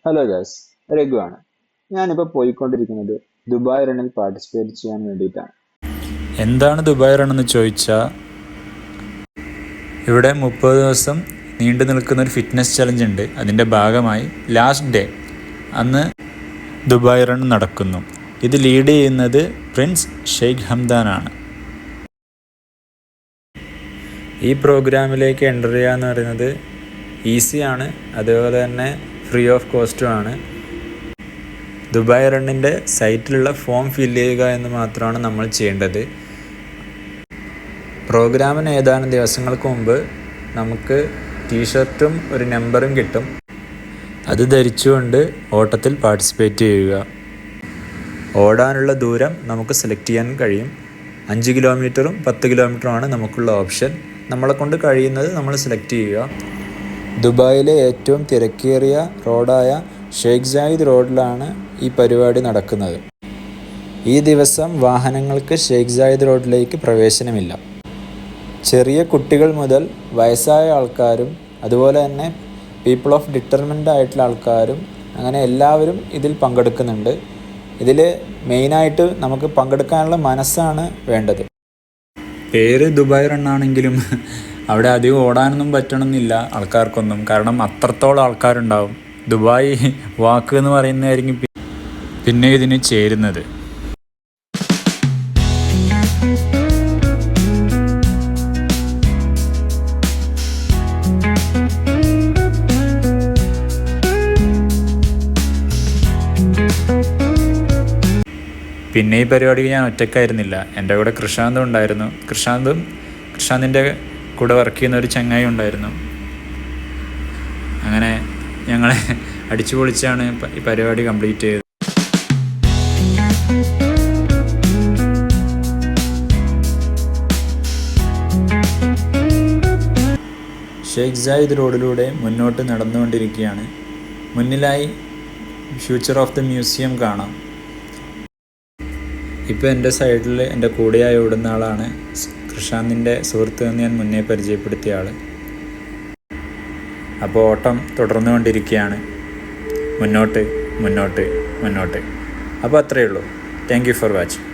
Hello guys, രഘുവാണ്. ഞാനിപ്പോൾ പോയിക്കൊണ്ടിരിക്കുന്നത് Dubai റണ്ണിൽ participate ചെയ്യാൻ വേണ്ടിയിട്ടാണ്. എന്താണ് ദുബായ് റൺ എന്ന് ചോദിച്ചാൽ, ഇവിടെ 30 ദിവസം നീണ്ടു നിൽക്കുന്ന ഒരു ഫിറ്റ്നസ് ചലഞ്ച് ഉണ്ട്. അതിൻ്റെ ഭാഗമായി ലാസ്റ്റ് ഡേ അന്ന് ദുബായ് റൺ നടക്കുന്നു. ഇത് ലീഡ് ചെയ്യുന്നത് പ്രിൻസ് ഷെയ്ഖ് ഹംദാനാണ്. ഈ പ്രോഗ്രാമിലേക്ക് എൻ്റർ ചെയ്യുക എന്ന് പറയുന്നത് ഈസിയാണ്, അതുപോലെ തന്നെ ഫ്രീ ഓഫ് കോസ്റ്റുമാണ്. ദുബായ് റണ്ണിൻ്റെ സൈറ്റിലുള്ള ഫോം ഫില്ല് ചെയ്യുക എന്ന് മാത്രമാണ് നമ്മൾ ചെയ്യേണ്ടത്. പ്രോഗ്രാമിന് ഏതാനും ദിവസങ്ങൾക്ക് മുമ്പ് നമുക്ക് ടീഷർട്ടും ഒരു നമ്പറും കിട്ടും. അത് ധരിച്ചുകൊണ്ട് ഓട്ടത്തിൽ പാർട്ടിസിപ്പേറ്റ് ചെയ്യുക. ഓടാനുള്ള ദൂരം നമുക്ക് സെലക്ട് ചെയ്യാൻ കഴിയും. 5 കിലോമീറ്ററും 10 കിലോമീറ്ററുമാണ് നമുക്കുള്ള ഓപ്ഷൻ. നമ്മളെ കൊണ്ട് കഴിയുന്നത് നമ്മൾ സെലക്ട് ചെയ്യുക. ദുബായിലെ ഏറ്റവും തിരക്കേറിയ റോഡായ ഷെയ്ഖ് സായിദ് റോഡിലാണ് ഈ പരിപാടി നടക്കുന്നത്. ഈ ദിവസം വാഹനങ്ങൾക്ക് ഷെയ്ഖ് സായിദ് റോഡിലേക്ക് പ്രവേശനമില്ല. ചെറിയ കുട്ടികൾ മുതൽ വയസ്സായ ആൾക്കാരും അതുപോലെ തന്നെ പീപ്പിൾ ഓഫ് ഡിറ്റർമിൻഡ് ആയിട്ടുള്ള ആൾക്കാരും അങ്ങനെ എല്ലാവരും ഇതിൽ പങ്കെടുക്കുന്നുണ്ട്. ഇതിൽ മെയിനായിട്ട് നമുക്ക് പങ്കെടുക്കാനുള്ള മനസ്സാണ് വേണ്ടത്. പേര് ദുബായ് റണ്ണാണെങ്കിലും അവിടെ അധികം ഓടാനൊന്നും പറ്റണമെന്നില്ല ആൾക്കാർക്കൊന്നും. കാരണം അത്രത്തോളം ആൾക്കാരുണ്ടാവും. ദുബായ് വാക്ക് എന്ന് പറയുന്നതായിരിക്കും പിന്നെ ഇതിന് ചേരുന്നത്. പിന്നെ ഈ പരിപാടിക്ക് ഞാൻ ഒറ്റയ്ക്കായിരുന്നില്ല. എൻ്റെ കൂടെ കൃഷാന്തും ഉണ്ടായിരുന്നു. കൃഷാന്തിൻ്റെ കൂടെ വർക്ക് ചെയ്യുന്ന ഒരു ചങ്ങായി ഉണ്ടായിരുന്നു. അങ്ങനെ ഞങ്ങളെ അടിച്ചു പൊളിച്ചാണ് ഈ പരിപാടി കംപ്ലീറ്റ് ചെയ്തത്. ഷെയ്ഖ് സായിദ് റോഡിലൂടെ മുന്നോട്ട് നടന്നുകൊണ്ടിരിക്കുകയാണ്. മുന്നിലായി ഫ്യൂച്ചർ ഓഫ് ദ മ്യൂസിയം കാണാം. ഇപ്പോൾ എൻ്റെ സൈഡിൽ എൻ്റെ കൂടെയായി ഓടുന്ന ആളാണ് കൃഷാന്തിൻ്റെ സുഹൃത്ത് എന്ന് ഞാൻ മുന്നേ പരിചയപ്പെടുത്തിയ ആൾ. അപ്പോൾ ഓട്ടം തുടർന്നുകൊണ്ടിരിക്കുകയാണ്. മുന്നോട്ട് മുന്നോട്ട് മുന്നോട്ട്. അപ്പോൾ അത്രയേ ഉള്ളൂ. Thank you for watching.